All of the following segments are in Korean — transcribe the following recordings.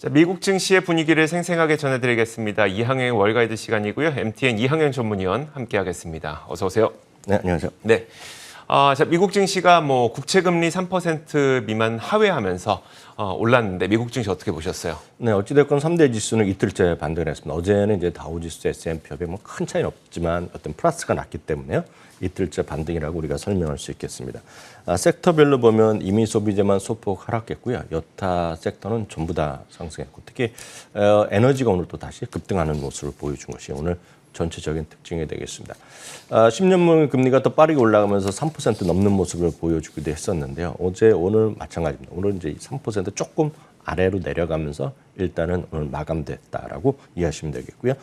자, 미국 증시의 분위기를 생생하게 전해드리겠습니다. 이항영 월가이드 시간이고요. MTN 이항영 전문위원 함께하겠습니다. 어서 오세요. 네, 안녕하세요. 네. 자, 미국 증시가 국채금리 3% 미만 하회하면서 올랐는데 미국 증시 어떻게 보셨어요? 네, 어찌됐건 3대 지수는 이틀째 반등을 했습니다. 어제는 이제 다우지수, S&P 협의 큰 차이는 없지만 어떤 플러스가 났기 때문에요. 이틀째 반등이라고 우리가 설명할 수 있겠습니다. 섹터별로 보면 이미 소비재만 소폭 하락했고요. 여타 섹터는 전부 다 상승했고 특히 에너지가 오늘 또 다시 급등하는 모습을 보여준 것이 오늘 전체적인 특징이 되겠습니다. 10년물 금리가 더 빠르게 올라가면서 3% 넘는 모습을 보여주기도 했었는데요. 어제, 오늘 마찬가지입니다. 오늘 이제 3% 조금 아래로 내려가면서 일단은 오늘 마감됐다라고 이해하시면 되겠고요.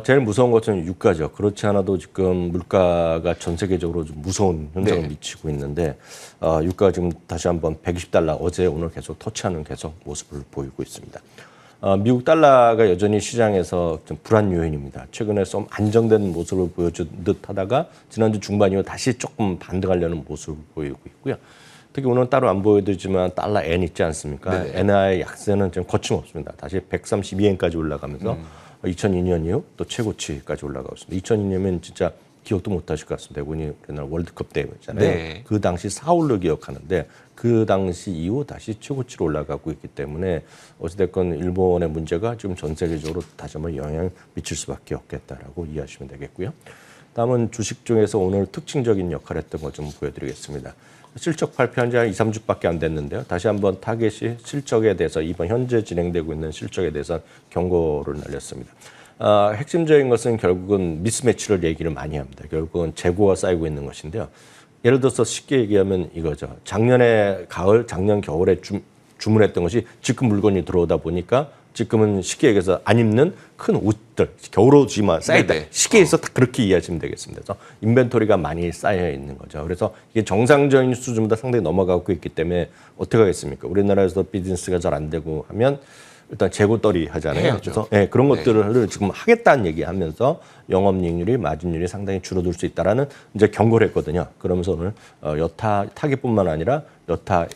제일 무서운 것은 유가죠. 그렇지 않아도 지금 물가가 전 세계적으로 좀 무서운 현상을 미치고 있는데 유가가 지금 다시 한번 $120 어제 오늘 계속 터치하는 계속 모습을 보이고 있습니다. 미국 달러가 여전히 시장에서 좀 불안 요인입니다. 최근에 좀 안정된 모습을 보여준 듯 하다가 지난주 중반 이후 다시 조금 반등하려는 모습을 보이고 있고요. 특히 오늘 따로 안 보여드리지만 달러 N 있지 않습니까? 엔화의 약세는 좀 거침없습니다. 다시 132엔까지 올라가면서 2002년 이후 또 최고치까지 올라가고 있습니다. 2002년이면 진짜 기억도 못 하실 것 같습니다. 우리나라 월드컵 때였잖아요. 네. 그 당시 사울로 기억하는데 그 당시 이후 다시 최고치로 올라가고 있기 때문에 어찌됐건 일본의 문제가 지금 전 세계적으로 다시 한번 영향을 미칠 수밖에 없겠다라고 이해하시면 되겠고요. 다음은 주식 중에서 오늘 특징적인 역할을 했던 것 좀 보여드리겠습니다. 실적 발표한 지 한 2, 3주밖에 안 됐는데요. 다시 한번 타겟이 실적에 대해서 이번 현재 진행되고 있는 실적에 대해서 경고를 날렸습니다. 핵심적인 것은 결국은 미스매치를 얘기를 많이 합니다. 결국은 재고가 쌓이고 있는 것인데요. 예를 들어서 쉽게 얘기하면 이거죠. 작년에 가을, 작년 겨울에 주문했던 것이 지금 물건이 들어오다 보니까 지금은 쉽게 얘기해서 안 입는 큰 옷들, 겨울옷이만 쌓여있다. 쉽게 해서 딱 그렇게 이해하시면 되겠습니다. 그래서 인벤토리가 많이 쌓여 있는 거죠. 그래서 이게 정상적인 수준보다 상당히 넘어가고 있기 때문에 어떻게 하겠습니까? 우리나라에서 비즈니스가 잘 안 되고 하면 일단 재고떨이 하잖아요. 해야죠. 그래서 그런 것들을 지금 하겠다는 얘기하면서 영업이익률이 마진율이 상당히 줄어들 수 있다라는 이제 경고를 했거든요. 그러면서 오늘 여타 타깃뿐만 아니라 여타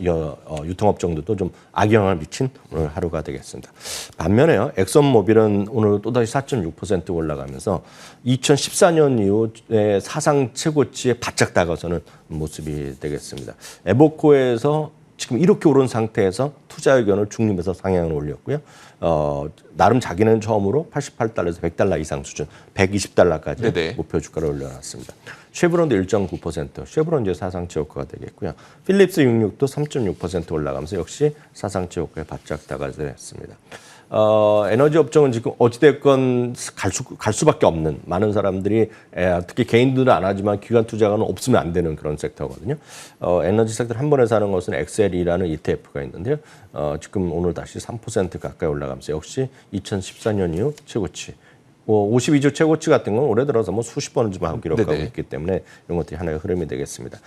유통업종들도 좀 악영향을 미친 오늘 하루가 되겠습니다. 반면에요, 엑선모빌은 오늘 또다시 4.6% 올라가면서 2014년 이후에 사상 최고치에 바짝 다가서는 모습이 되겠습니다. 에보코에서 지금 이렇게 오른 상태에서 투자 의견을 중립에서 상향을 올렸고요. 나름 자기는 처음으로 88달러에서 100달러 이상 수준, 120달러까지 목표 주가를 올려놨습니다. 쉐브론도 1.9%, 쉐브론 이제 사상 최고가가 되겠고요. 필립스 66도 3.6% 올라가면서 역시 사상 최고가에 바짝 다가섰습니다. 에너지 업종은 지금 어찌됐건 갈 수밖에 없는 많은 사람들이 특히 개인들은 안 하지만 기관 투자가는 없으면 안 되는 그런 섹터거든요. 에너지 섹터를 한 번에 사는 것은 엑셀이라는 ETF가 있는데요. 지금 오늘 다시 3% 가까이 올라가면서 역시 2014년 이후 최고치. 52주 최고치 같은 건 올해 들어서 수십 번을 좀 하고 기록하고 있기 때문에 이런 것들이 하나의 흐름이 되겠습니다.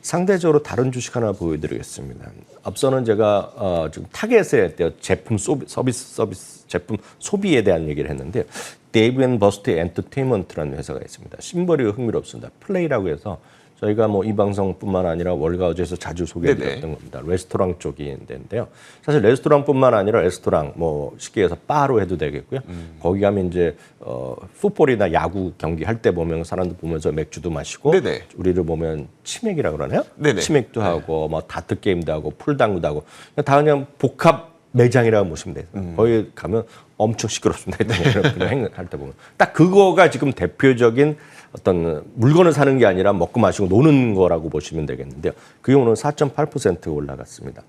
상대적으로 다른 주식 하나 보여드리겠습니다. 앞서는 제가 지금 타겟에 대한 제품 서비스 제품 소비에 대한 얘기를 했는데요. 데이브 앤 버스트 엔터테인먼트라는 회사가 있습니다. 심벌이 흥미롭습니다. 플레이라고 해서 저희가 이 방송뿐만 아니라 월가우즈에서 자주 소개해드렸던 겁니다. 레스토랑 쪽인데요. 사실 레스토랑뿐만 아니라 레스토랑 쉽게 해서 바로 해도 되겠고요. 거기 가면 이제 풋볼이나 야구 경기 할 때 보면 사람들 보면서 맥주도 마시고 우리를 보면 치맥이라고 그러나요? 치맥도 하고 다트 게임도 하고 풀당구도 하고 다 그냥 복합 매장이라고 보시면 돼요. 거기 가면 엄청 시끄럽습니다. 그런 행할 때 보면 딱 그거가 지금 대표적인 어떤 물건을 사는 게 아니라 먹고 마시고 노는 거라고 보시면 되겠는데요. 그게 오늘 4.8% 올라갔습니다.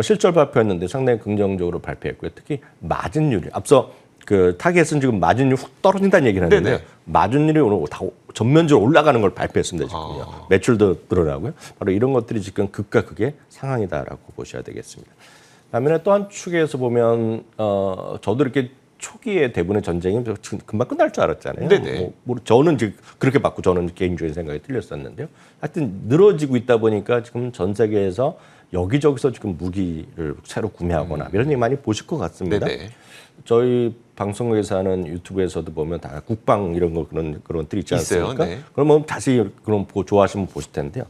실적 발표했는데 상당히 긍정적으로 발표했고요. 특히 마진율이 앞서 그 타겟은 지금 마진율이 훅 떨어진다는 얘기를 했는데 마진율이 오늘 다 전면적으로 올라가는 걸 발표했습니다. 지금요. 매출도 늘어나고요. 바로 이런 것들이 지금 극과 극의 상황이다라고 보셔야 되겠습니다. 반면에 또 한 축에서 보면 저도 이렇게 초기에 대부분의 전쟁이 금방 끝날 줄 알았잖아요. 저는 지금 그렇게 봤고 저는 개인적인 생각이 틀렸었는데요. 하여튼 늘어지고 있다 보니까 지금 전 세계에서 여기저기서 지금 무기를 새로 구매하거나 이런 얘기 많이 보실 것 같습니다. 저희 방송국에서 하는 유튜브에서도 보면 다 국방 이런 거 그런 틀 있지 않습니까? 그러면 자세히 그런 좋아하시면 보실 텐데요.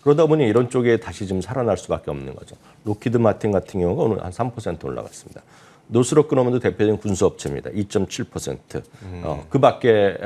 그러다 보니 이런 쪽에 다시 좀 살아날 수밖에 없는 거죠. 로키드 마틴 같은 경우가 오늘 한 3% 올라갔습니다. 노스록 그노먼도 대표적인 군수업체입니다. 2.7%. 그밖에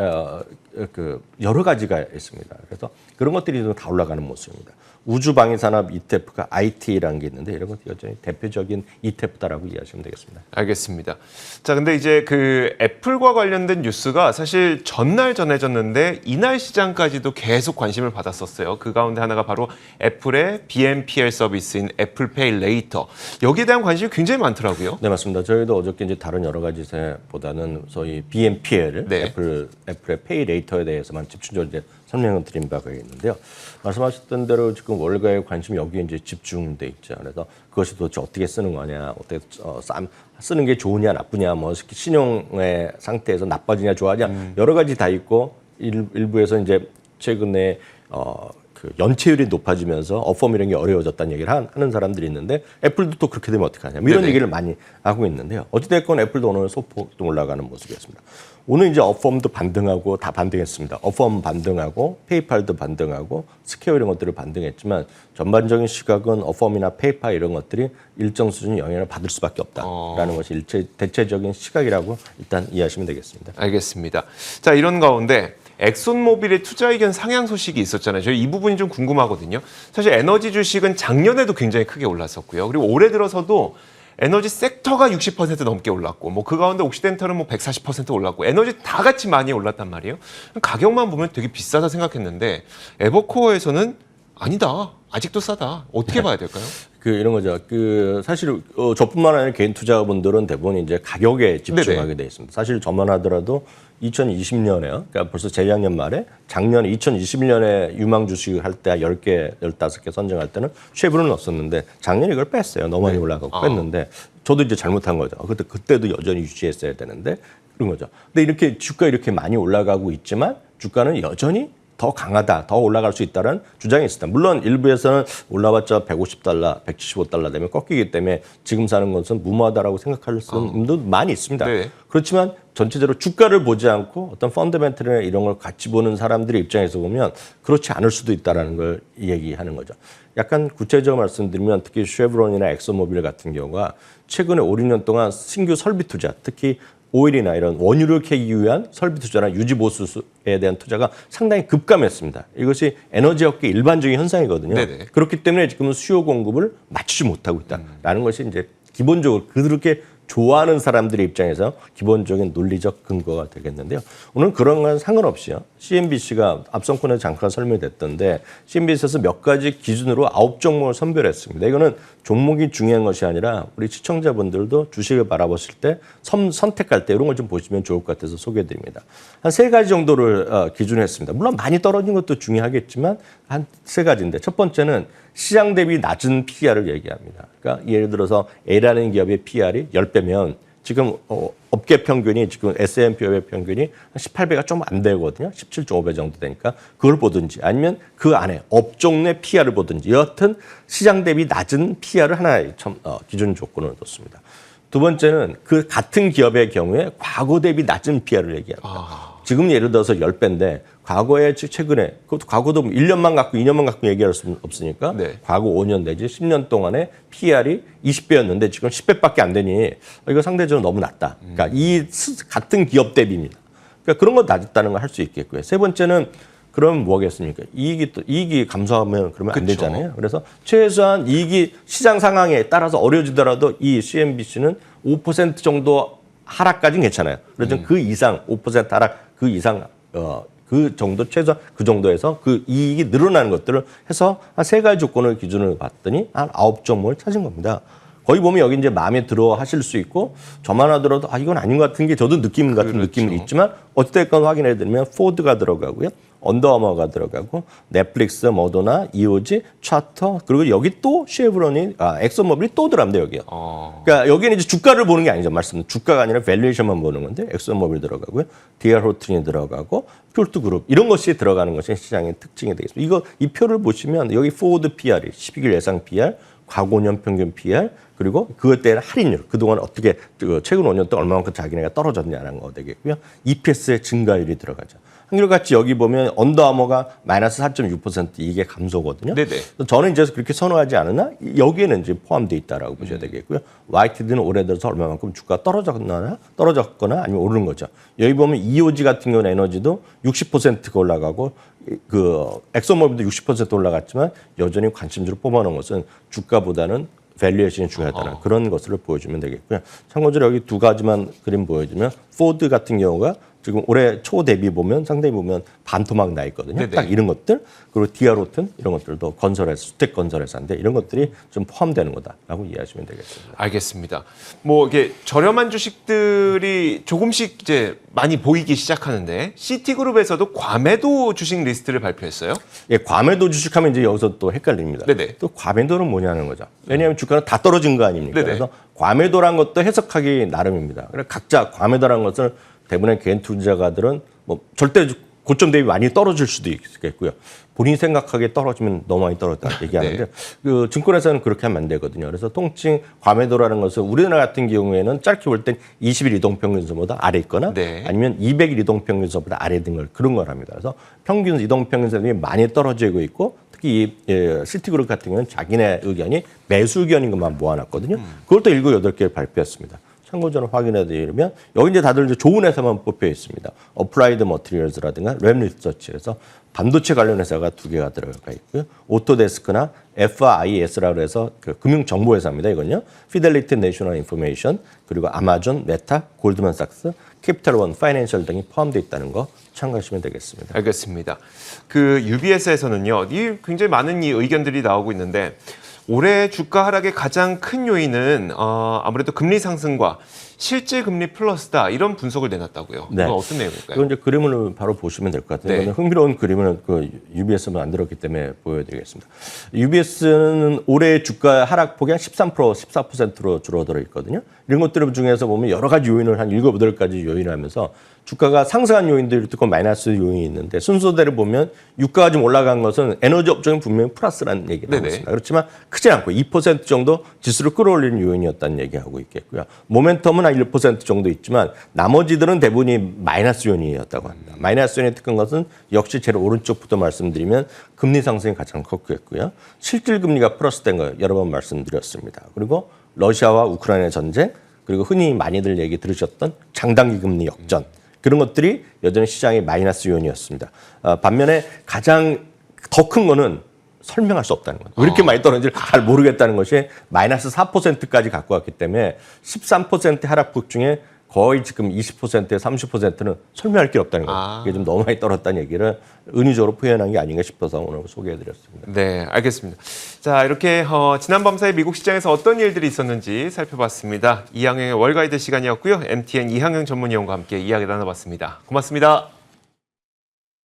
그 여러 가지가 있습니다. 그래서 그런 것들이 좀 다 올라가는 모습입니다. 우주방위산업 ETF가 IT라는 게 있는데 이런 것도 여전히 대표적인 ETF다라고 이해하시면 되겠습니다. 알겠습니다. 자, 근데 이제 그 애플과 관련된 뉴스가 사실 전날 전해졌는데 이날 시장까지도 계속 관심을 받았었어요. 그 가운데 하나가 바로 애플의 BNPL 서비스인 애플페이 레이터. 여기에 대한 관심이 굉장히 많더라고요. 네, 맞습니다. 저희도 어저께 이제 다른 여러 가지보다는 소위 BNPL, 네. 애플의 페이 레이터에 대해서만 집중적으로 이제 설명을 드린 바가 있는데요. 말씀하셨던 대로 지금 월가의 관심이 여기에 이제 집중돼 있죠. 그래서 그것이 도대체 어떻게 쓰는 거냐, 어떻게 쓰는 게 좋으냐, 나쁘냐, 뭐 신용의 상태에서 나빠지냐, 좋아하냐 여러 가지 다 있고 일부에서 이제 최근에 그 연체율이 높아지면서 어펌이라는 게 어려워졌다는 얘기를 하는 사람들이 있는데 애플도 또 그렇게 되면 어떡하냐 이런 얘기를 많이 하고 있는데요. 어찌됐건 애플도 오늘 소폭 좀 올라가는 모습이었습니다. 오늘 이제 어펌도 반등하고 다 반등했습니다. 어펌 반등하고 페이팔도 반등하고 스퀘어 이런 것들을 반등했지만 전반적인 시각은 어펌이나 페이팔 이런 것들이 일정 수준 영향을 받을 수밖에 없다라는 것이 대체적인 시각이라고 일단 이해하시면 되겠습니다. 알겠습니다. 자, 이런 가운데 엑손모빌의 투자 의견 상향 소식이 있었잖아요. 저희 이 부분이 좀 궁금하거든요. 사실 에너지 주식은 작년에도 굉장히 크게 올랐었고요. 그리고 올해 들어서도 에너지 섹터가 60% 넘게 올랐고, 뭐 그 가운데 옥시덴탈은 뭐 140% 올랐고, 에너지 다 같이 많이 올랐단 말이에요. 가격만 보면 되게 비싸다 생각했는데 에버코어에서는 아니다, 아직도 싸다. 어떻게 봐야 될까요? 이런 거죠. 사실 저뿐만 아니라 개인 투자자분들은 대부분 이제 가격에 집중하게 네네. 돼 있습니다. 사실 저만 하더라도 2020년에요. 그러니까 벌써 재작년 말에 작년에 2021년에 유망 주식을 할 때 10개, 15개 선정할 때는 쉐브론을 넣었었는데 작년에 이걸 뺐어요. 너무 많이 올라가고 뺐는데 저도 이제 잘못한 거죠. 그때도 여전히 유지했어야 되는데 그런 거죠. 근데 이렇게 주가 이렇게 많이 올라가고 있지만 주가는 여전히 더 강하다, 더 올라갈 수 있다는 주장이 있습니다. 물론 일부에서는 올라봤자 $150, $175 되면 꺾이기 때문에 지금 사는 것은 무모하다라고 생각할 분도 많이 있습니다. 네. 그렇지만 전체적으로 주가를 보지 않고 어떤 펀더멘털이나 이런 걸 같이 보는 사람들의 입장에서 보면 그렇지 않을 수도 있다는 걸 얘기하는 거죠. 약간 구체적으로 말씀드리면 특히 쉐브론이나 엑소모빌 같은 경우가 최근에 5, 6년 동안 신규 설비 투자, 특히 오일이나 이런 원유를 캐기 위한 설비 투자나 유지 보수에 대한 투자가 상당히 급감했습니다. 이것이 에너지 업계 일반적인 현상이거든요. 네네. 그렇기 때문에 지금은 수요 공급을 맞추지 못하고 있다라는 것이 이제 기본적으로 그렇게 좋아하는 사람들의 입장에서 기본적인 논리적 근거가 되겠는데요. 오늘 그런 건 상관없이요. CNBC가 앞선 코너에 잠깐 설명됐던데 CNBC에서 몇 가지 기준으로 9종목을 선별했습니다. 이거는 종목이 중요한 것이 아니라 우리 시청자분들도 주식을 바라보실 때 선택할 때 이런 걸 좀 보시면 좋을 것 같아서 소개해드립니다. 한 3가지 정도를 기준으로 했습니다. 물론 많이 떨어진 것도 중요하겠지만 한 3가지인데 첫 번째는 시장 대비 낮은 PR을 얘기합니다. 그러니까 예를 들어서 A라는 기업의 PR이 10배면 지금 업계 평균이 지금 S&P의 평균이 한 18배가 좀 안 되거든요. 17.5배 정도 되니까 그걸 보든지 아니면 그 안에 업종 내 PR을 보든지 여하튼 시장 대비 낮은 PR을 하나의 기준 조건으로 뒀습니다. 두 번째는 그 같은 기업의 경우에 과거 대비 낮은 PR을 얘기합니다. 지금 예를 들어서 10배인데 과거에 최근에 그것도 과거도 1년만 갖고 2년만 갖고 얘기할 수 없으니까 네. 과거 5년 내지 10년 동안에 PR이 20배였는데 지금 10배밖에 안 되니 이거 상대적으로 너무 낮다. 그러니까 이 같은 기업 대비입니다. 그러니까 그런 거 낮았다는 걸 할 수 있겠고요. 세 번째는 그럼 뭐겠습니까? 이익이 감소하면 그러면 안 그쵸. 되잖아요. 그래서 최소한 이익이 시장 상황에 따라서 어려워지더라도 이 CNBC는 5% 정도 하락까지는 괜찮아요. 그래서 그 이상 5% 하락 그 이상 그 정도 최소 그 정도에서 그 이익이 늘어나는 것들을 해서 한 3가지 조건을 기준으로 봤더니 한 9종목을 찾은 겁니다. 거기 보면 여기 이제 마음에 들어 하실 수 있고 저만 하더라도 이건 아닌 것 같은 게 저도 느낌 같은 그렇죠. 느낌은 있지만 어찌됐건 확인해 드리면 포드가 들어가고요. 언더아머가 들어가고 넷플릭스, 머도나, 이오지, 차터 그리고 여기 또 쉐브론이 엑소모빌이 또 들어갑니다 여기요. 그러니까 여기는 이제 주가를 보는 게 아니죠. 주가가 아니라 밸류에이션만 보는 건데 엑소모빌 들어가고요. DR 호튼이 들어가고 퓨얼트 그룹 이런 것이 들어가는 것이 시장의 특징이 되겠습니다. 이 표를 보시면 여기 포드 PR이 12개월 예상 PR, 과거 5년 평균 PR 그리고 그것 때는 할인율 그동안 어떻게 최근 5년 동안 얼마만큼 자기네가 떨어졌냐는 거 되겠고요. EPS의 증가율이 들어가죠. 한결같이 여기 보면 언더아머가 마이너스 4.6% 이게 감소거든요. 네네. 저는 이제 그렇게 선호하지 않으나 여기에는 이제 포함되어 있다라고 보셔야 되겠고요. YTD는 올해 들어서 얼마만큼 주가가 떨어졌거나 아니면 오르는 거죠. 여기 보면 EOG 같은 경우는 에너지도 60%가 올라가고 그 엑소모빌도 60% 올라갔지만 여전히 관심주로 뽑아놓은 것은 주가보다는 밸류에이션이 중요하다는 그런 것을 보여주면 되겠고요. 참고적으로 여기 두 가지만 그림 보여주면 포드 같은 경우가 지금 올해 초 대비 보면 상당히 보면 반토막 나 있거든요. 네네. 딱 이런 것들 그리고 디아로튼 이런 것들도 건설회사, 주택 건설회사인데 이런 것들이 좀 포함되는 거다라고 이해하시면 되겠습니다. 알겠습니다. 뭐 이게 저렴한 주식들이 조금씩 이제 많이 보이기 시작하는데 시티그룹에서도 과매도 주식 리스트를 발표했어요. 예, 과매도 주식하면 이제 여기서 또 헷갈립니다. 네네. 또 과매도는 뭐냐는 거죠. 왜냐하면 주가는 다 떨어진 거 아닙니까? 네네. 그래서 과매도란 것도 해석하기 나름입니다. 그래서 각자 과매도라는 것을 대부분의 개인 투자가들은 뭐 절대 고점 대비 많이 떨어질 수도 있겠고요. 본인이 생각하기에 떨어지면 너무 많이 떨어졌다 얘기하는데 그 증권회사는 그렇게 하면 안 되거든요. 그래서 통칭 과매도라는 것은 우리나라 같은 경우에는 짧게 볼 땐 20일 이동평균선보다 아래 있거나 아니면 200일 이동평균선보다 아래 있는 걸 그런 걸 합니다. 그래서 평균 이동평균선이 많이 떨어지고 있고 특히 이 시티그룹 같은 경우는 자기네 의견이 매수 의견인 것만 모아놨거든요. 그걸 또 7, 8개를 발표했습니다. 참고적으로 확인해 드리면 여기 이제 다들 이제 좋은 회사만 뽑혀 있습니다. 어플라이드 머티리얼즈라든가 램 리서치에서 반도체 관련 회사가 2개가 들어가 있고요. 오토데스크나 FIS라고 해서 그 금융 정보 회사입니다. 이건요. 피델리티 내셔널 인포메이션 그리고 아마존, 메타, 골드만삭스, 캐피탈원, 파이낸셜 등이 포함되어 있다는 거 참고하시면 되겠습니다. 알겠습니다. 그 UBS에서는요, 이 굉장히 많은 이 의견들이 나오고 있는데 올해 주가 하락의 가장 큰 요인은 아무래도 금리 상승과 실제 금리 플러스다 이런 분석을 내놨다고요. 네. 그건 어떤 내용일까요? 이건 이제 그림을 바로 보시면 될 것 같아요. 네. 이거는 흥미로운 그림을 그 UBS만 만들었기 때문에 보여드리겠습니다. UBS는 올해 주가 하락폭이 한 13%, 14%로 줄어들어 있거든요. 이런 것들 중에서 보면 여러 가지 요인을 한 7, 8가지 요인을 하면서 주가가 상승한 요인들이 있고 마이너스 요인이 있는데 순서대로 보면 유가가 좀 올라간 것은 에너지 업종은 분명히 플러스라는 얘기가 나오고 있습니다. 그렇지만 크지 않고 2% 정도 지수를 끌어올리는 요인이었다는 얘기하고 있겠고요. 모멘텀은 한 1% 정도 있지만 나머지들은 대부분이 마이너스 요인이었다고 합니다. 마이너스 요인에 특한 것은 역시 제일 오른쪽부터 말씀드리면 금리 상승이 가장 컸고요. 실질 금리가 플러스된 거 여러 번 말씀드렸습니다. 그리고 러시아와 우크라이나 전쟁 그리고 흔히 많이들 얘기 들으셨던 장단기 금리 역전 그런 것들이 여전히 시장의 마이너스 요인이었습니다. 반면에 가장 더 큰 거는 설명할 수 없다는 거예요. 왜 이렇게 많이 떨어진지 잘 모르겠다는 것이 마이너스 4%까지 갖고 왔기 때문에 13% 하락폭 중에 거의 지금 20%에 30%는 설명할 게 없다는 거예요. 이게 좀 너무 많이 떨어졌다는 얘기를 은유적으로 표현한 게 아닌가 싶어서 오늘 소개해드렸습니다. 네, 알겠습니다. 자, 이렇게 지난 밤사이 미국 시장에서 어떤 일들이 있었는지 살펴봤습니다. 이항영의 월가이드 시간이었고요. MTN 이항영 전문위원과 함께 이야기 나눠봤습니다. 고맙습니다.